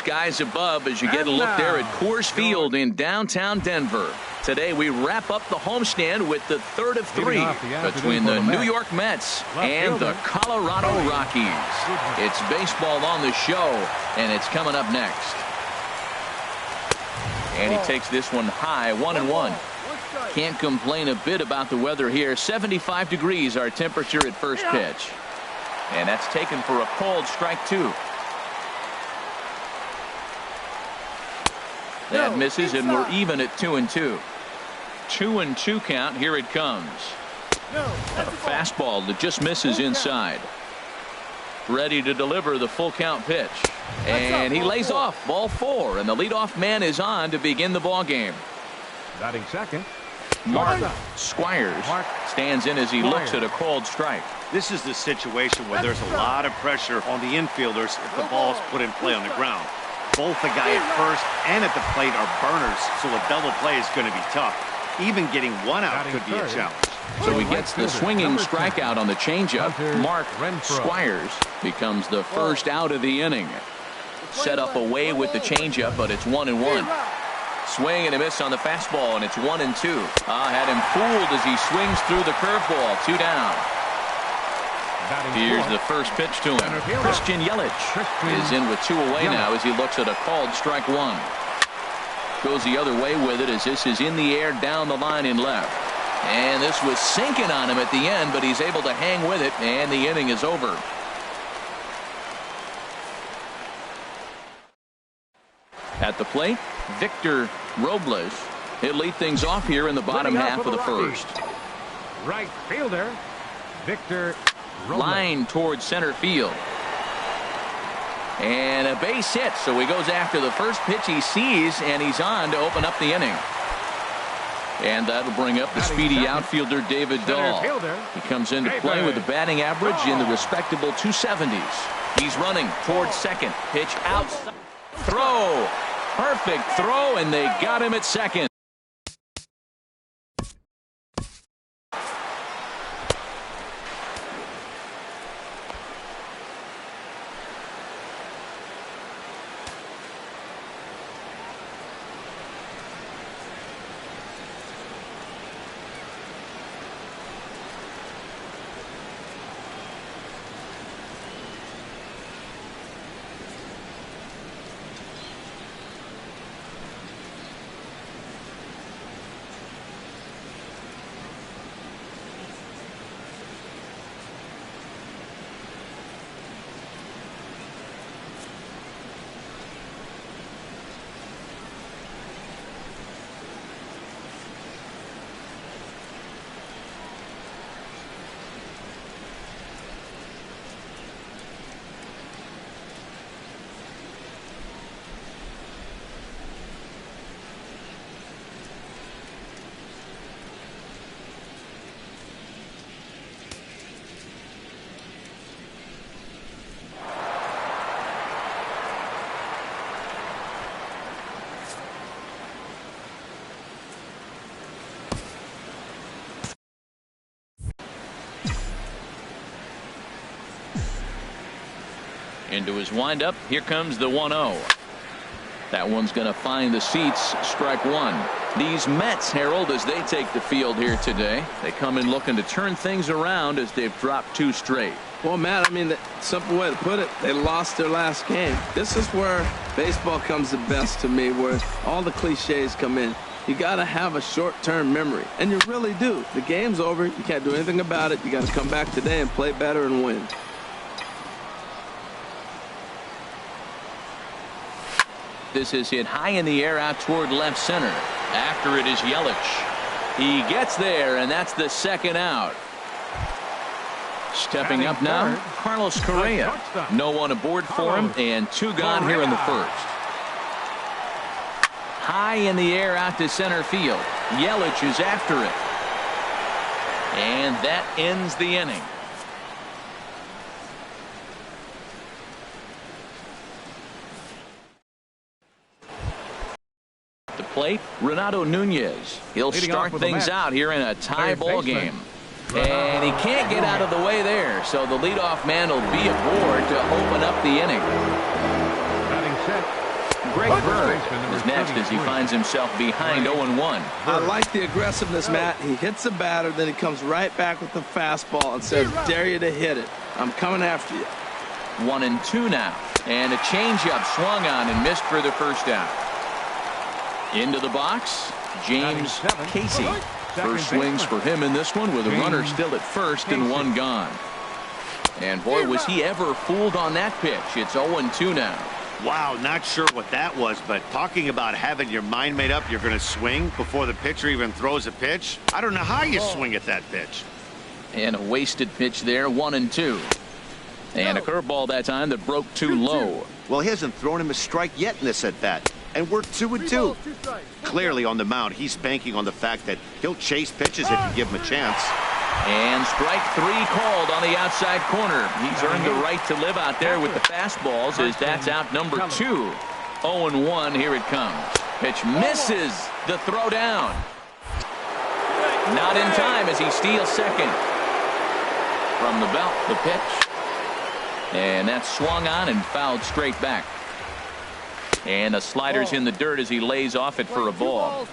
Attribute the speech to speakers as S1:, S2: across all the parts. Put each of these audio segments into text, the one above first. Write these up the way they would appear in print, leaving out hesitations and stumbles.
S1: skies above as you get a look there at Coors Field in downtown Denver. Today we wrap up the homestand with the third of three between the New York Mets and the Colorado Rockies. It's baseball on the show, and it's coming up next. And he takes this one high, 1-1. Can't complain a bit about the weather here. 75 degrees our temperature at first pitch. And that's taken for a cold strike two. That misses, and we're even at 2-2. 2-2 count. Here it comes. A fastball that just misses inside. Ready to deliver the full count pitch. And he lays off. Ball four, and the leadoff man is on to begin the ball game.
S2: Batting second,
S1: Mark Squires stands in as he looks at a called strike.
S3: This is the situation where there's a lot of pressure on the infielders if the ball's put in play on the ground. Both the guy at first and at the plate are burners, so a double play is going to be tough. Even getting one out could be a challenge.
S1: So he gets the swinging strikeout on the changeup. Mark Squires becomes the first out of the inning. Set up away with the changeup, but it's 1-1. Swing and a miss on the fastball, and it's 1-2. Had him fooled as he swings through the curveball. 2 down. Here's the first pitch to him. Christian Yelich is in with 2 away now as he looks at a called strike one. Goes the other way with it as this is in the air down the line in left. And this was sinking on him at the end, but he's able to hang with it, and the inning is over. At the plate, Victor Robles. He'll lead things off here in the bottom half of the first.
S2: Right fielder, Victor Robles.
S1: Line towards center field. And a base hit, so he goes after the first pitch he sees, and he's on to open up the inning. And that'll bring up the speedy outfielder David Dahl. He comes into play with a batting average in the respectable 270s. He's running towards second. Pitch outside. Throw. Perfect throw, and they got him at second. Into his windup. Here comes the 1-0. That one's going to find the seats. Strike one. These Mets, Harold, as they take the field here today, they come in looking to turn things around as they've dropped 2 straight.
S4: Well, Matt, I mean, the simple way to put it, they lost their last game. This is where baseball comes the best to me, where all the cliches come in. You got to have a short-term memory, and you really do. The game's over. You can't do anything about it. You got to come back today and play better and win.
S1: This is hit high in the air out toward left center. After it is Yelich. He gets there, and that's the second out. Stepping up now, Carlos Correa. No one aboard for him, and 2 gone here in the first. High in the air out to center field. Yelich is after it. And that ends the inning. Plate, Renato Nunez. He'll start things out here in a tie ball game. And he can't get out of the way there, so the leadoff man will be aboard to open up the inning.
S2: Batting set,
S1: Greg Bird is next as he finds himself behind 0-1.
S4: I like the aggressiveness, Matt. He hits the batter, then he comes right back with the fastball and says, dare you to hit it. I'm coming after you.
S1: 1-2 now. And a changeup swung on and missed for the first out. Into the box, James Casey. First swings for him in this one with a runner still at first and one gone. And boy, was he ever fooled on that pitch. It's 0-2 now.
S3: Wow, not sure what that was, but talking about having your mind made up you're going to swing before the pitcher even throws a pitch. I don't know how you swing at that pitch.
S1: And a wasted pitch there, 1-2. And a curveball that time that broke too low.
S3: Well, he hasn't thrown him a strike yet in this at-bat. And we're 2-2. Clearly on the mound, he's banking on the fact that he'll chase pitches if you give him a chance.
S1: And strike 3 called on the outside corner. He's earned the right to live out there with the fastballs as that's out number 2. 0-1, here it comes. Pitch misses the throw down. Not in time as he steals second. From the belt, the pitch. And that's swung on and fouled straight back. And the slider's in the dirt as he lays off it for a ball.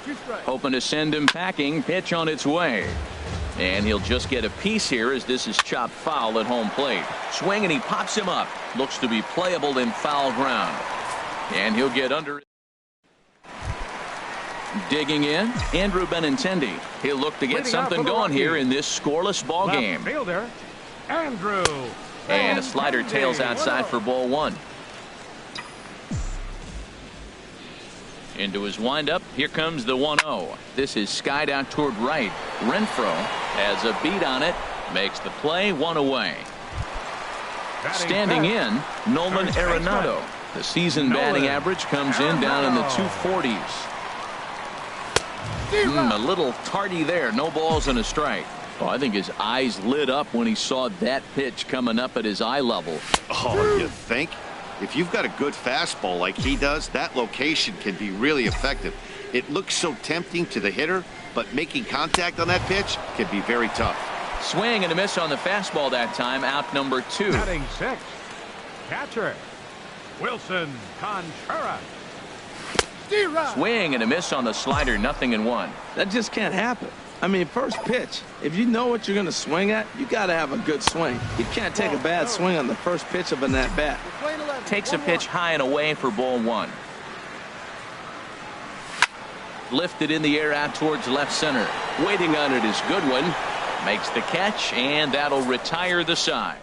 S1: Hoping to send him packing. Pitch on its way. And he'll just get a piece here as this is chopped foul at home plate. Swing and he pops him up. Looks to be playable in foul ground. And he'll get under it. Digging in, Andrew Benintendi. He'll look to get something going here in this scoreless ball game.
S2: Fielder, Andrew.
S1: And a slider tails outside for ball 1. Into his windup, here comes the 1-0. This is skied out toward right. Renfroe has a beat on it, makes the play, 1 away. Standing in, Nolan Arenado. The season batting average comes in down in the 240s. A little tardy there, no balls and a strike. Oh, I think his eyes lit up when he saw that pitch coming up at his eye level.
S3: Oh, you think? If you've got a good fastball like he does, that location can be really effective. It looks so tempting to the hitter, but making contact on that pitch can be very tough.
S1: Swing and a miss on the fastball that time, out number 2.
S2: Batting 6, catcher, Wilson Contreras.
S1: Swing and a miss on the slider, 0-1.
S4: That just can't happen. I mean, first pitch, if you know what you're going to swing at, you got to have a good swing. You can't take a bad swing on the first pitch of an at-bat.
S1: Takes a pitch high and away for ball 1. Lifted in the air out towards left center. Waiting on it is Goodwin. Makes the catch, and that'll retire the side.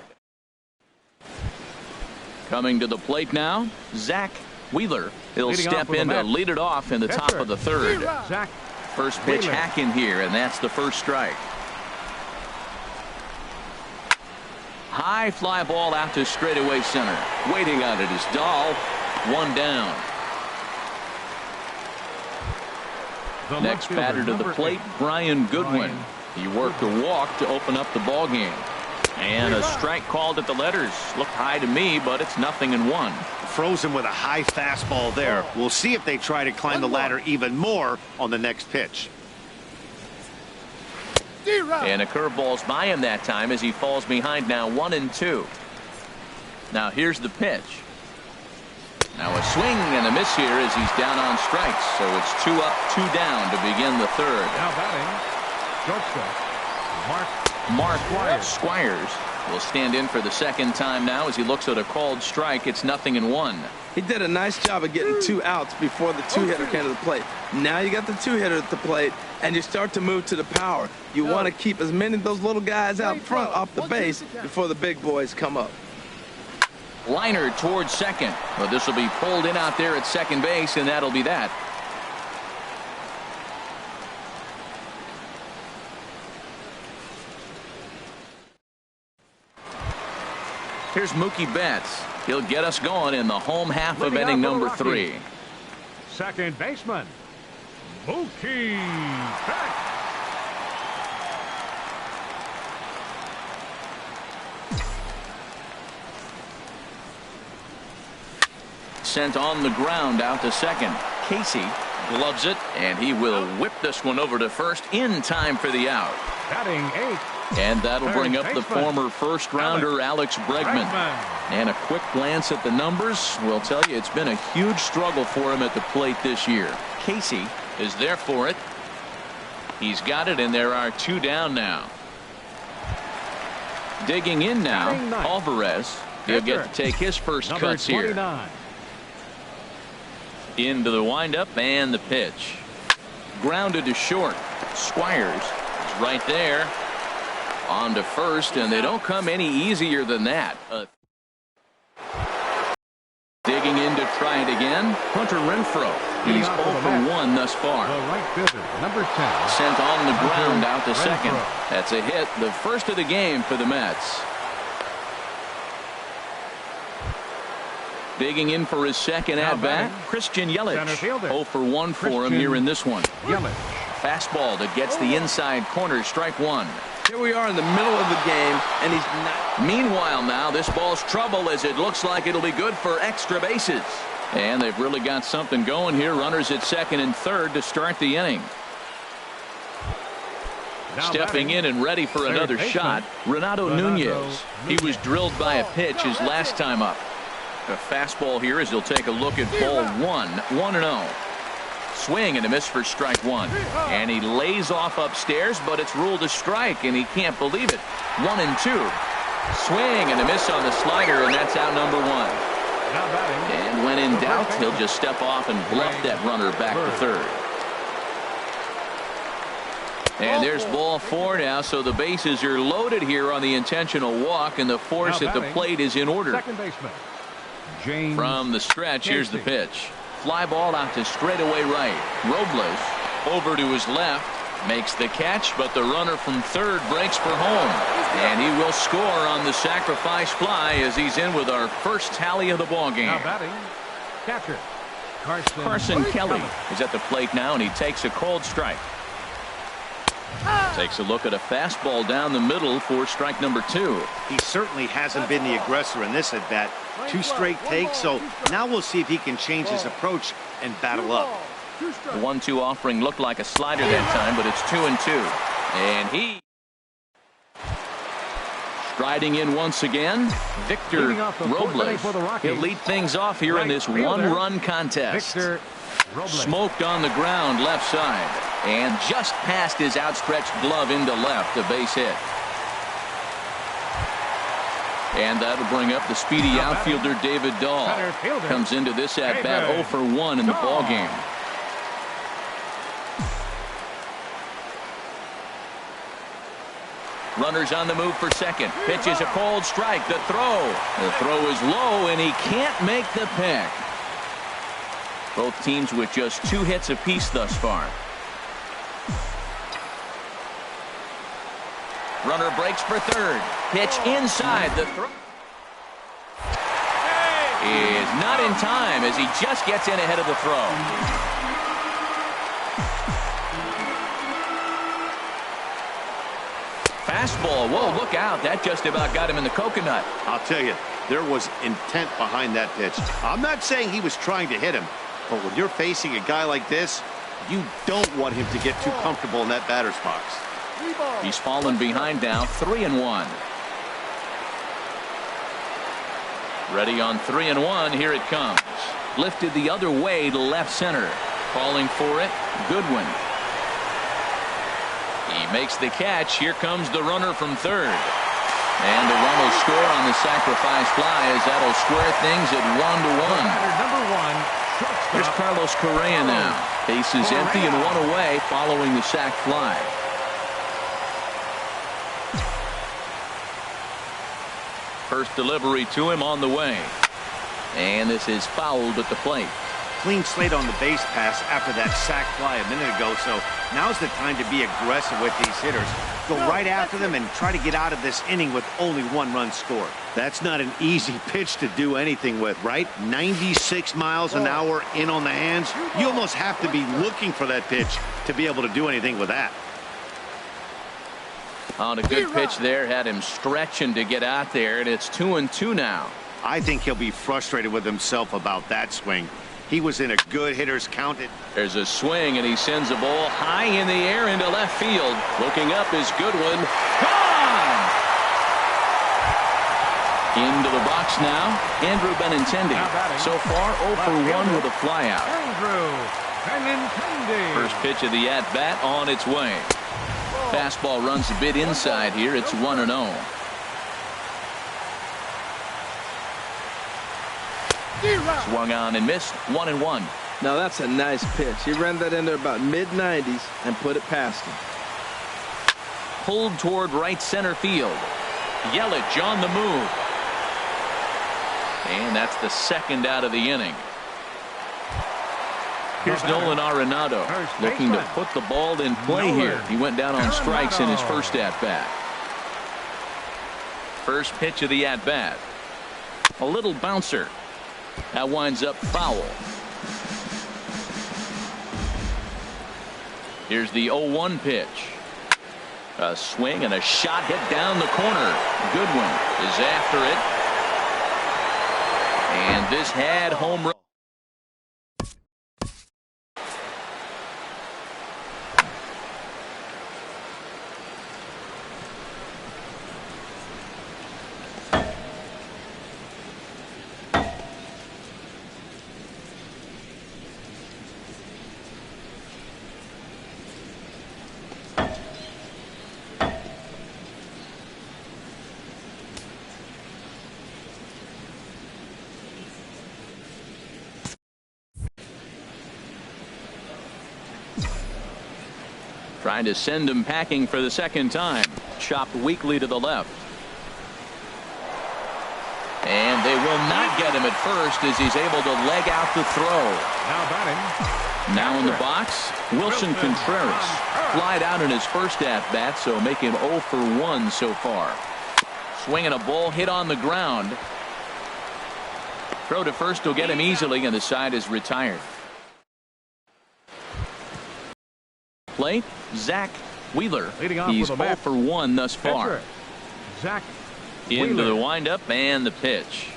S1: Coming to the plate now, Zach Wheeler. He'll step in to lead it off in the top of the 3rd.
S2: Zach
S1: First pitch hack in here, and that's the first strike. High fly ball out to straightaway center. Waiting on it is Dahl. 1 down. Next batter to the plate, Brian Goodwin. He worked a walk to open up the ball game. And a strike called at the letters. Looked high to me, but it's 0-1.
S3: Frozen with a high fastball there. We'll see if they try to climb the ladder even more on the next pitch.
S1: And a curveball's by him that time as he falls behind now 1-2. Now here's the pitch. Now a swing and a miss here as he's down on strikes. So it's 2 up, 2 down to begin the 3rd.
S2: Now batting, shortstop,
S1: Mark Squires will stand in for the 2nd time now as he looks at a called strike. It's 0-1.
S4: He did a nice job of getting 2 outs before the 2-hitter came to the plate. Now you got the 2-hitter at the plate, and you start to move to the power. You want to keep as many of those little guys out front off the base before the big boys come up.
S1: Liner towards second. But this will be pulled in out there at second base, and that'll be that. Here's Mookie Betts. He'll get us going in the home half of inning number 3.
S2: Second baseman, Mookie Betts.
S1: Sent on the ground out to second. Casey Gloves it, and he will whip this one over to first in time for the out.
S2: Batting 8th.
S1: And that'll bring up the
S2: baseman,
S1: former first-rounder Alex Bregman. And a quick glance at the numbers will tell you it's been a huge struggle for him at the plate this year. Casey is there for it. He's got it, and there are 2 down now. Digging in now, Alvarez. He'll get to take his first cuts here. Into the windup and the pitch. Grounded to short. Squires is right there. On to first, and they don't come any easier than that. Digging in to try it again. Hunter Renfroe. He's 0 for 1 thus far.
S2: The right fielder, number 10.
S1: Sent on the ground out to second. That's a hit, the first of the game for the Mets. Digging in for his second at-bat, Christian Yelich. 0 for 1 for him here in this one. Fastball that gets the inside corner, strike 1.
S4: Here we are in the middle of the game, and he's not.
S1: Meanwhile now, this ball's trouble as it looks like it'll be good for extra bases. And they've really got something going here. Runners at second and third to start the inning. Stepping in and ready for another shot, Renato Nunez. He was drilled by a pitch his last time up. A fastball here as he'll take a look at ball 1, 1-0. Swing and a miss for strike 1. And he lays off upstairs, but it's ruled a strike, and he can't believe it. 1-2. Swing and a miss on the slider, and that's out number 1. And when in doubt, he'll just step off and bluff that runner back to third. And there's ball 4 now, so the bases are loaded here on the intentional walk, and the force at the plate is in order.
S2: Second baseman, James
S1: From the stretch, here's the pitch. Fly ball out to straightaway right. Robles over to his left. Makes the catch, but the runner from third breaks for home. And he will score on the sacrifice fly as he's in with our first tally of the ballgame.
S2: Now batting, catcher,
S1: Carson Kelly is at the plate now, and he takes a cold strike. Takes a look at a fastball down the middle for strike number 2.
S3: He certainly hasn't been the aggressor in this at bat. 2 straight takes, so now we'll see if he can change his approach and battle up.
S1: The 1-2 offering looked like a slider that time, but it's 2-2. And he striding in once again, Victor Robles. He'll lead things off here in this 1-run contest. Smoked on the ground left side, and just past his outstretched glove into left, a base hit. And that'll bring up the speedy outfielder David Dahl. Comes into this at bat 0 for 1 in the ball game. Runners on the move for second. Pitch is a cold strike. The throw. The throw is low, and he can't make the pick. Both teams with just 2 hits apiece thus far. Runner breaks for third. Pitch inside. The throw is not in time as he just gets in ahead of the throw. Fastball. Whoa, look out. That just about got him in the coconut.
S3: I'll tell you, there was intent behind that pitch. I'm not saying he was trying to hit him, but when you're facing a guy like this, you don't want him to get too comfortable in that batter's box.
S1: He's fallen behind now, 3-1. Ready on 3-1. Here it comes. Lifted the other way to left center. Calling for it, Goodwin. He makes the catch. Here comes the runner from third. And the run will score on the sacrifice fly as that'll square things at 1-1.
S2: Number 1.
S1: Here's Carlos Correa now. Bases empty and 1 away following the sac fly. First delivery to him on the way. And this is fouled at the plate.
S3: Clean slate on the base pass after that sac fly a minute ago, so now's the time to be aggressive with these hitters. Go right after them and try to get out of this inning with only 1 run scored. That's not an easy pitch to do anything with, right? 96 miles an hour in on the hands. You almost have to be looking for that pitch to be able to do anything with that.
S1: On a good pitch there, had him stretching to get out there, and it's 2-2 now.
S3: I think he'll be frustrated with himself about that swing. He was in a good hitter's count.
S1: There's a swing, and he sends a ball high in the air into left field. Looking up is Goodwin. Gone! Into the box now, Andrew Benintendi. So far, 0 for 1 with a flyout.
S2: Andrew Benintendi.
S1: First pitch of the at-bat on its way. Fastball runs a bit inside here. It's 1-0. Swung on and missed. 1-1.
S4: Now that's a nice pitch. He ran that into about mid-90s and put it past him.
S1: Pulled toward right center field. Yelich on the move. And that's the second out of the inning. Here's Nolan Arenado looking to put the ball in play here. He went down on strikes in his first at-bat. First pitch of the at-bat. A little bouncer. That winds up foul. Here's the 0-1 pitch. A swing and a shot hit down the corner. Goodwin is after it. And this had home run. Trying to send him packing for the second time. Chopped weakly to the left. And they will not get him at first as he's able to leg out the throw.
S2: Now batting.
S1: Now in the box, Wilson Contreras. Flied out in his first at-bat, so make him 0 for 1 so far. Swinging a ball hit on the ground. Throw to first will get him easily, and the side is retired. Plate, Zach Wheeler. He's 0 for 1 thus far.
S2: Zach
S1: into the windup and the pitch.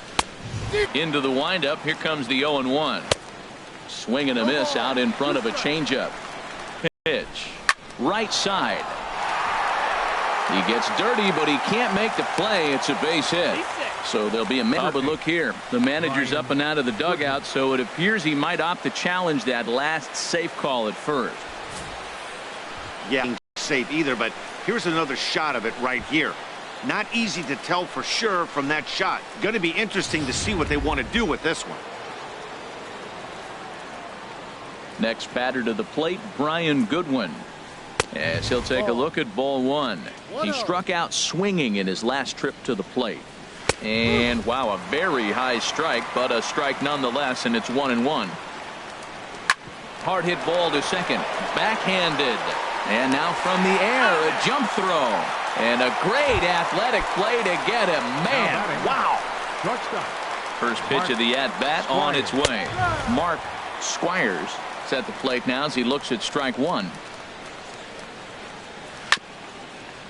S1: Into the windup. Here comes the 0-1. Swing and a miss out in front of a changeup. Pitch. Right side. He gets dirty, but he can't make the play. It's a base hit. So there'll be a minute. But look here. The manager's up and out of the dugout, so it appears he might opt to challenge that last safe call at first.
S3: Yeah, safe either, but here's another shot of it right here. Not easy to tell for sure from that shot. Going to be interesting to see what they want to do with this one.
S1: Next batter to the plate, Brian Goodwin. As he'll take a look at ball one. He struck out swinging in his last trip to the plate. And wow, a very high strike, but a strike nonetheless, and it's 1-1. Hard hit ball to second. Backhanded. And now from the air, a jump throw. And a great athletic play to get him. Man, wow. First pitch of the at-bat on its way. Mark Squires is at the plate now as he looks at strike one.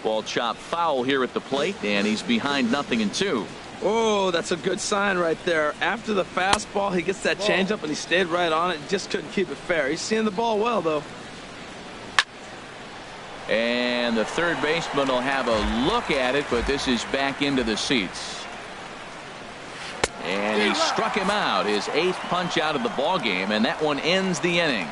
S1: Ball chopped foul here at the plate, and he's behind 0-2.
S4: Oh, that's a good sign right there. After the fastball, he gets that changeup, and he stayed right on it. Just couldn't keep it fair. He's seeing the ball well, though.
S1: And the third baseman will have a look at it, but this is back into the seats. And he struck him out, his 8th punch out of the ball game, and that one ends the inning.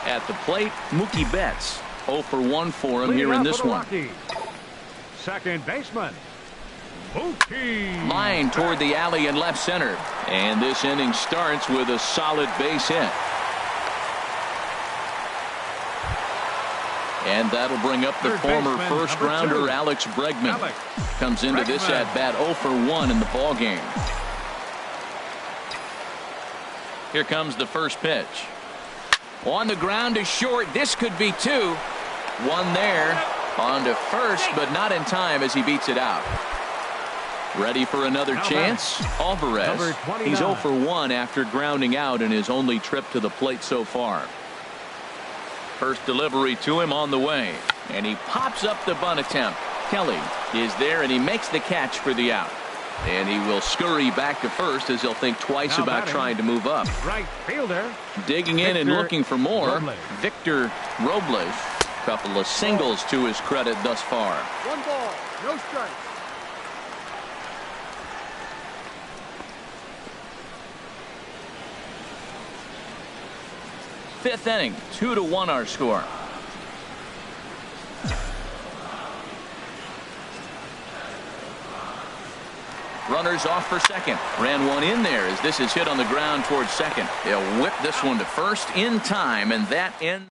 S1: At the plate, Mookie Betts. 0 for 1 for him here in this one.
S2: Second baseman, Mookie.
S1: Line toward the alley in left center. And this inning starts with a solid base hit. And that'll bring up the former first rounder Alex Bregman. Comes into this at bat 0 for 1 in the ball game. Here comes the first pitch. On the ground to short. This could be 2. One there. On to first, but not in time as he beats it out. Ready for another chance? Alvarez. He's 0 for 1 after grounding out in his only trip to the plate so far. First delivery to him on the way. And he pops up the bunt attempt. Kelly is there, and he makes the catch for the out. And he will scurry back to first as he'll think twice about trying to move up.
S2: Right fielder.
S1: Digging in and looking for more.
S2: Robles.
S1: Victor Robles. Couple of singles to his credit thus far.
S5: 1 ball, no strikes.
S1: Fifth inning, 2-1 our score. Runners off for second. Ran one in there as this is hit on the ground towards second. They'll whip this one to first in time, and that ends.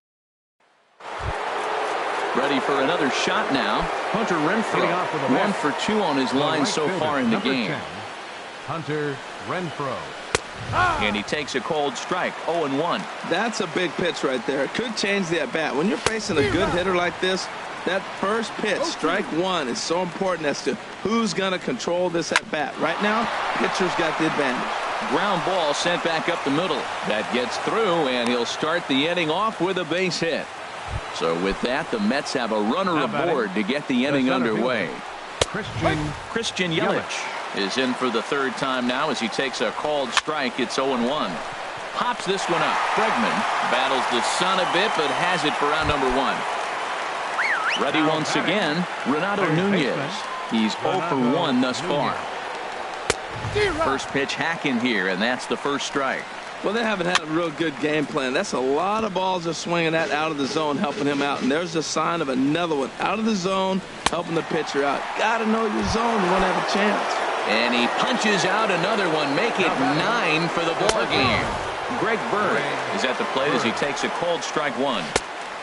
S1: Ready for another shot now. Hunter Renfroe, 1 for 2 on his line so far in the game.
S2: 10, Hunter Renfroe.
S1: And he takes a cold strike, 0-1.
S4: That's a big pitch right there. It could change the at-bat. When you're facing a good hitter like this, that first pitch, strike one, is so important as to who's going to control this at-bat. Right now, pitcher's got the advantage.
S1: Ground ball sent back up the middle. That gets through, and he'll start the inning off with a base hit. So with that, the Mets have a runner aboard to get the inning underway. Christian Yelich is in for the third time now as he takes a called strike. It's 0-1. Pops this one up. Bregman battles the sun a bit, but has it for out number 1. Ready once again, Renato Nunez. He's 0 for 1 thus far. First pitch hack in here, and that's the first strike.
S4: Well, they haven't had a real good game plan. That's a lot of balls they're swinging at out of the zone, helping him out. And there's a sign of another one out of the zone, helping the pitcher out. Got to know your zone. You want to have a chance.
S1: And he punches out another one, make it 9 for the ball game. Greg Bird is at the plate as he takes a cold strike 1.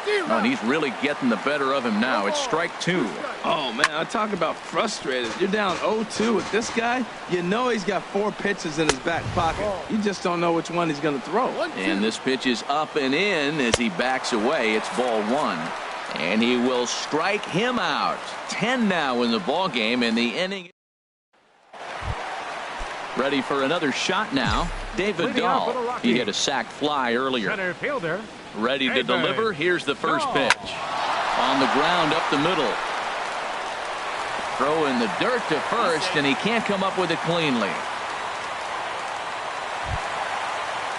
S1: Oh, and he's really getting the better of him now. It's strike 2.
S4: Oh, man, I talk about frustrated. You're down 0-2 with this guy. You know he's got 4 pitches in his back pocket. You just don't know which one he's going to throw.
S1: And this pitch is up and in as he backs away. It's ball 1. And he will strike him out. 10 now in the ball game, and the inning. Ready for another shot now. David Dahl. He hit a sac fly earlier.
S2: Center fielder.
S1: Ready to deliver. Here's the first pitch. On the ground up the middle. Throw in the dirt to first, and he can't come up with it cleanly.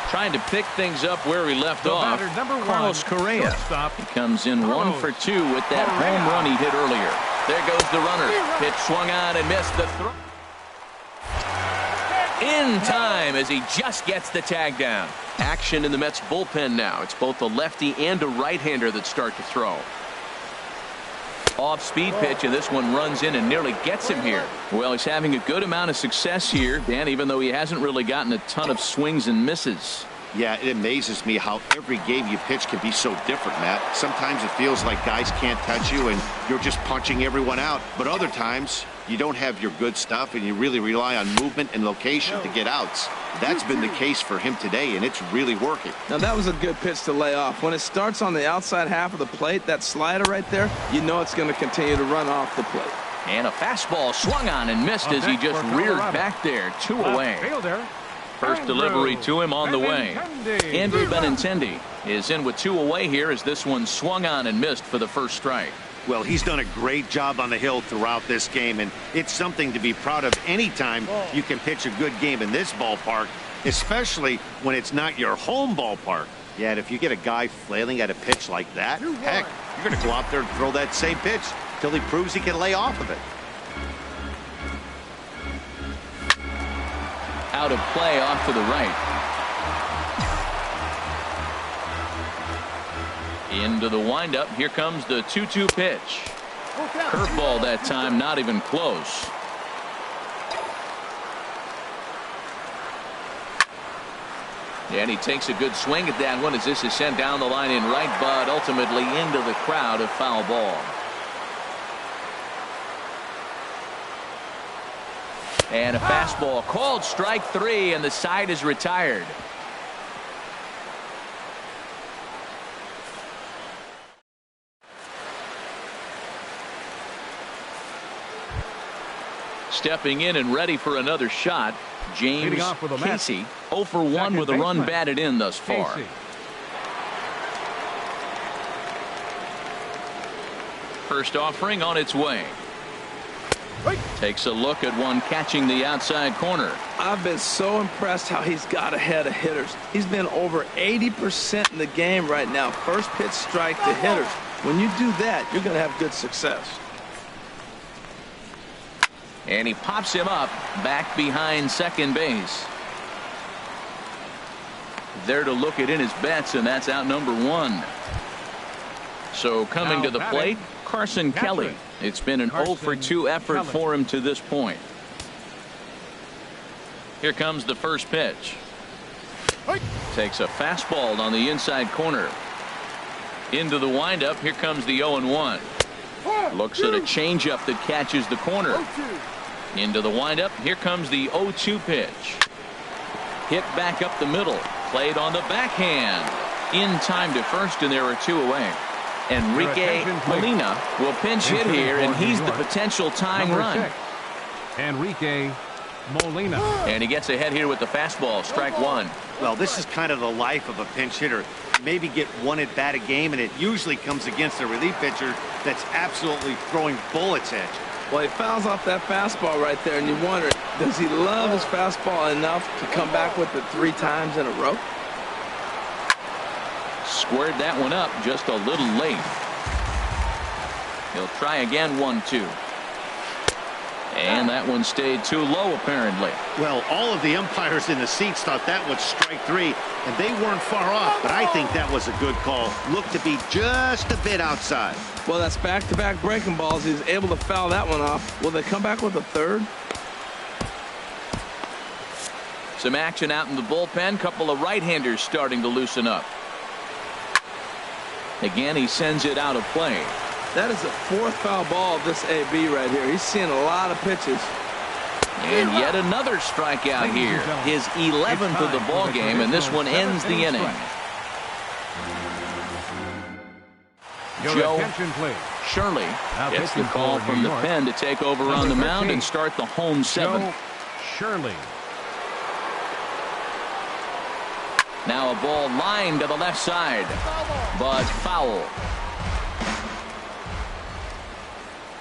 S1: Trying to pick things up where he left off. Carlos Correa. He comes in 1 for 2 with that home run he hit earlier. There goes the runner. Pitch swung on and missed the throw. In time as he just gets the tag down. Action in the Mets bullpen now. It's both a lefty and a right-hander that start to throw. Off-speed pitch, and this one runs in and nearly gets him here. Well, he's having a good amount of success here, Dan, even though he hasn't really gotten a ton of swings and misses.
S3: Yeah, it amazes me how every game you pitch can be so different, Matt. Sometimes it feels like guys can't touch you and you're just punching everyone out. But other times, you don't have your good stuff and you really rely on movement and location to get outs. That's been the case for him today, and it's really working.
S4: Now, that was a good pitch to lay off. When it starts on the outside half of the plate, that slider right there, you know it's going to continue to run off the plate.
S1: And a fastball swung on and missed as he just reared back there. 2 away. First delivery to him on the way. Andrew Benintendi is in with 2 away here as this one swung on and missed for the first strike.
S3: Well, he's done a great job on the hill throughout this game, and it's something to be proud of anytime you can pitch a good game in this ballpark, especially when it's not your home ballpark. Yeah, and if you get a guy flailing at a pitch like that, heck, you're going to go out there and throw that same pitch till he proves he can lay off of it.
S1: Out of play off to the right. Into the windup. Here comes the 2-2 pitch. Curveball that time, not even close. And he takes a good swing at that one as this is sent down the line in right, but ultimately into the crowd, a foul ball. And a fastball called strike 3, and the side is retired. Stepping in and ready for another shot, James Casey. 0 for 1 with a run batted in thus far. First offering on its way. Takes a look at one catching the outside corner.
S4: I've been so impressed how he's got ahead of hitters. He's been over 80% in the game right now. First pitch strike to hitters. When you do that, you're going to have good success.
S1: And he pops him up back behind second base. There to look it in his bets, and that's out number 1. So coming to the plate, Carson Kelly. It's been an 0 for 2 effort for him to this point. Here comes the first pitch. Takes a fastball on the inside corner. Into the windup. Here comes the 0-1. Looks at a changeup that catches the corner. Into the windup. Here comes the 0-2 pitch. Hit back up the middle. Played on the backhand. In time to first, and there are 2 away. Enrique Molina will pinch hit here, and he's the potential tying run.
S2: Enrique Molina.
S1: And he gets ahead here with the fastball. Strike 1.
S3: Well, this is kind of the life of a pinch hitter. Maybe get 1 at bat a game, and it usually comes against a relief pitcher that's absolutely throwing bullets at you.
S4: Well, he fouls off that fastball right there, and you wonder, does he love his fastball enough to come back with it 3 times in a row?
S1: Squared that one up just a little late. He'll try again. 1-2. And that one stayed too low, apparently.
S3: Well, all of the umpires in the seats thought that was strike 3, and they weren't far off, but I think that was a good call. Looked to be just a bit outside.
S4: Well, that's back-to-back breaking balls. He's able to foul that one off. Will they come back with a third?
S1: Some action out in the bullpen. Couple of right-handers starting to loosen up. Again, he sends it out of play.
S4: That is the 4th foul ball of this AB right here. He's seeing a lot of pitches.
S1: And yet another strikeout here. His 11th of the ball game, and this one ends the inning. Joe Shirley gets the call from the pen to take over on the mound and start the home 7th.
S2: Shirley.
S1: Now a ball lined to the left side, but foul.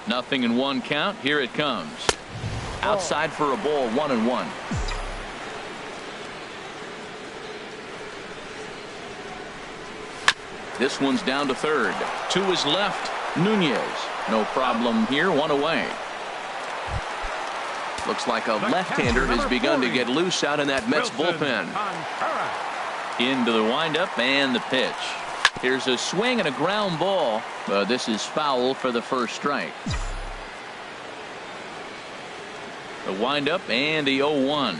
S1: 0-1 count. Here it comes. Outside for a ball. 1-1. This one's down to third. To his left. Nunez. No problem here. 1 away. Looks like a left-hander has begun to get loose out in that Mets bullpen. Into the windup and the pitch. Here's a swing and a ground ball. This is foul for the first strike. The windup and the 0-1.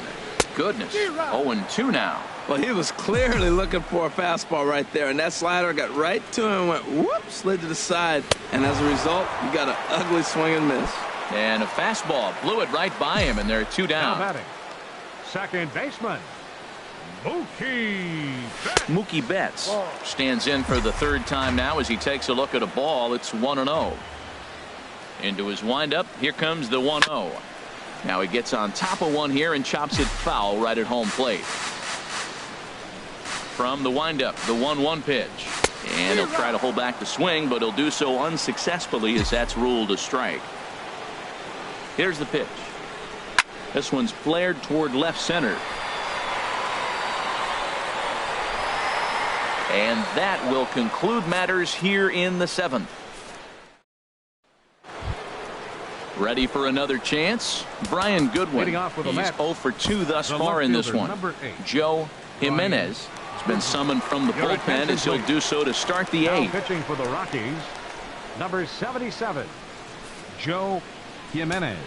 S1: Goodness. 0-2 now.
S4: Well, he was clearly looking for a fastball right there, and that slider got right to him and went whoop, slid to the side, and as a result, you got an ugly swing and miss.
S1: And a fastball blew it right by him, and there are 2 down.
S2: Now batting, second baseman
S1: Mookie Betts stands in for the 3rd time now as he takes a look at a ball. It's 1-0. Into his windup. Here comes the 1-0. Now he gets on top of one here and chops it foul right at home plate. From the windup, the 1-1 pitch. And he'll try to hold back the swing, but he'll do so unsuccessfully as that's ruled a strike. Here's the pitch. This one's flared toward left center. And that will conclude matters here in the 7th. Ready for another chance? Brian Goodwin. He's 0 for 2 thus far in this one. Joe Jimenez has been summoned from the bullpen as he'll do so to start the 8th.
S2: Pitching for the Rockies, number 77, Joe Jimenez.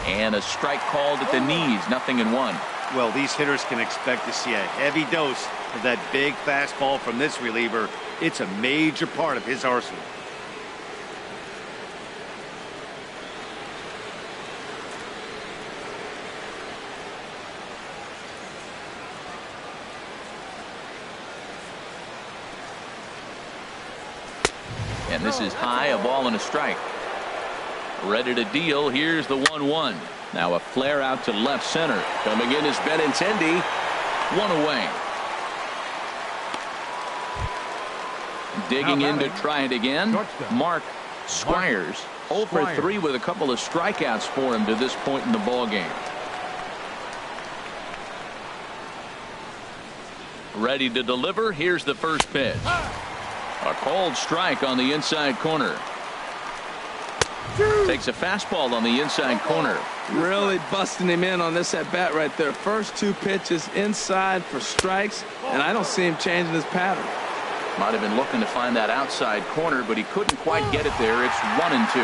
S1: And a strike called at the knees. 0-1.
S3: Well, these hitters can expect to see a heavy dose of that big fastball from this reliever. It's a major part of his arsenal.
S1: And this is high, a ball and a strike. Ready to deal. Here's the 1-1. Now a flare out to left center. Coming in is Benintendi. 1 away. Digging in to try it again, Mark Squires. 0 for 3 with a couple of strikeouts for him to this point in the ball game. Ready to deliver. Here's the first pitch. A cold strike on the inside corner. Takes a fastball on the inside corner.
S4: Really busting him in on this at bat right there. First 2 pitches inside for strikes, and I don't see him changing his pattern.
S1: Might have been looking to find that outside corner, but he couldn't quite get it there. It's 1-2.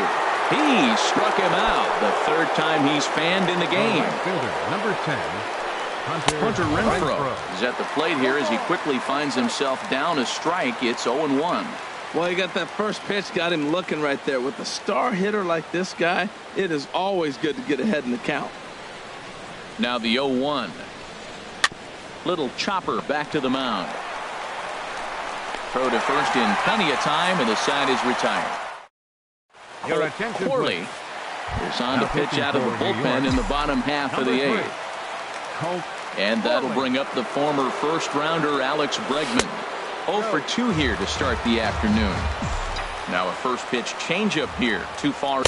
S1: He struck him out the 3rd time he's fanned in the game.
S2: Number 10,
S1: Hunter Renfroe is at the plate here as he quickly finds himself down a strike. It's 0-1.
S4: Well, he got that first pitch, got him looking right there. With a star hitter like this guy, it is always good to get ahead in the count.
S1: Now the 0-1. Little chopper back to the mound. Throw to first in plenty of time, and the side is retired.
S2: Your attention,
S1: Corley is on to pitch out of the bullpen in the bottom half of the 8th. And that'll bring up the former first-rounder Alex Bregman. 0 for 2 here to start the afternoon. Now a first pitch changeup here. Too far.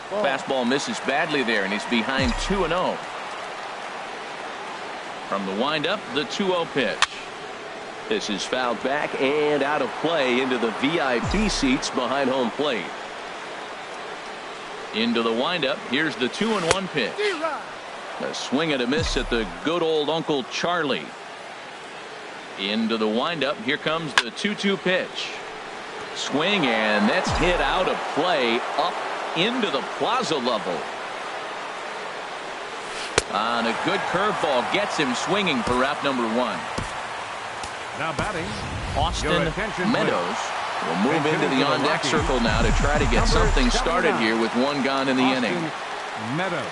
S1: Fastball misses badly there, and he's behind 2-0. From the windup, the 2-0 pitch. This is fouled back and out of play into the VIP seats behind home plate. Into the windup. Here's the 2-1 pitch. A swing and a miss at the good old Uncle Charlie. Into the windup. Here comes the 2-2 pitch. Swing, and that's hit out of play up into the plaza level. On a good curveball, gets him swinging for out number 1.
S2: Now batting,
S1: Austin Meadows will move into the on-deck circle now to try to get something started here with 1 gone in the inning.
S2: Meadows.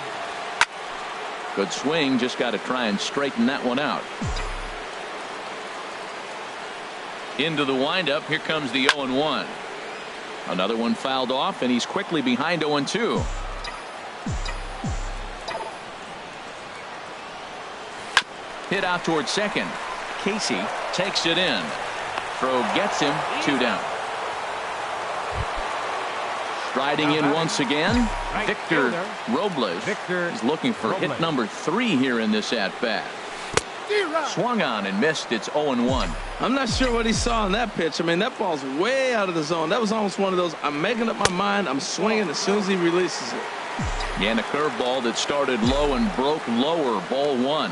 S1: Good swing, just got to try and straighten that one out. Into the windup. Here comes the 0-1. Another one fouled off, and he's quickly behind 0-2. Hit out towards second. Casey takes it in. Throw gets him. 2 down. Striding in once again, Victor Robles is looking for hit number 3 here in this at-bat. Swung on and missed. It's 0-1.
S4: I'm not sure what he saw on that pitch. I mean, that ball's way out of the zone. That was almost one of those, I'm making up my mind, I'm swinging as soon as he releases it.
S1: And a curveball that started low and broke lower. Ball 1.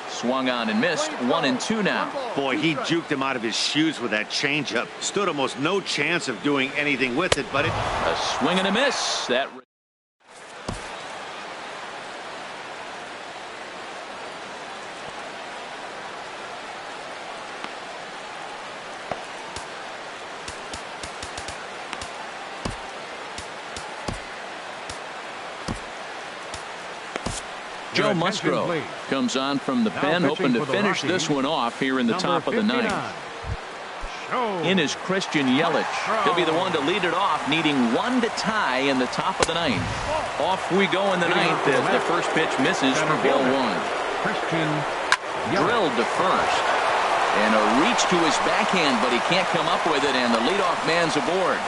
S1: Swung on and missed. 1-2 now.
S3: Boy, he juked him out of his shoes with that changeup. Stood almost no chance of doing anything with it, but
S1: a swing and a miss. That Joe Musgrove comes on from the pen, hoping to finish this one off here in the top of the 9th. In is Christian Yelich. He'll be the one to lead it off, needing 1 to tie in the top of the 9th. Off we go in the 9th as the first pitch misses for ball 1. Drilled to first. And a reach to his backhand, but he can't come up with it, and the leadoff man's aboard.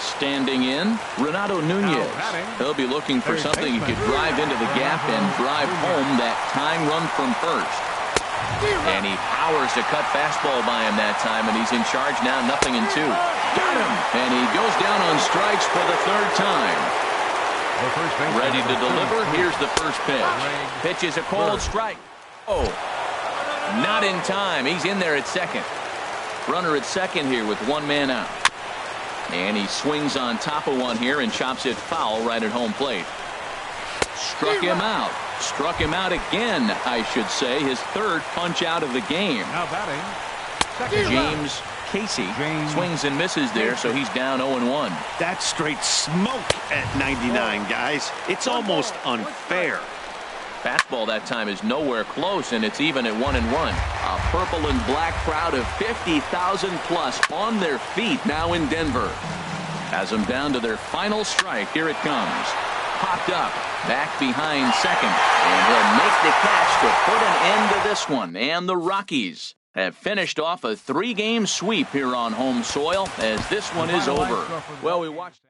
S1: Standing in, Renato Nunez. He'll be looking for something he could drive into the gap and drive home that tying run from first. And he powers a cut fastball by him that time, and he's in charge now, 0-2. Got him! And he goes down on strikes for the 3rd time. Ready to deliver. Here's the first pitch. Pitch is a cold strike. Oh, not in time. He's in there at second. Runner at second here with 1 man out. And he swings on top of one here and chops it foul right at home plate. Struck him out. Struck him out again, I should say. His 3rd punch out of the game.
S2: Now batting,
S1: James Casey swings and misses there, so he's down 0-1.
S3: that's straight smoke at 99, guys. It's almost unfair.
S1: Fastball that time is nowhere close, and it's even at 1-1. A purple and black crowd of 50,000 plus on their feet now in Denver. Has them down to their final strike. Here it comes. Popped up, back behind second, and he'll make the catch to put an end to this one. And the Rockies have finished off a 3-game sweep here on home soil as this one is over. Well, we watched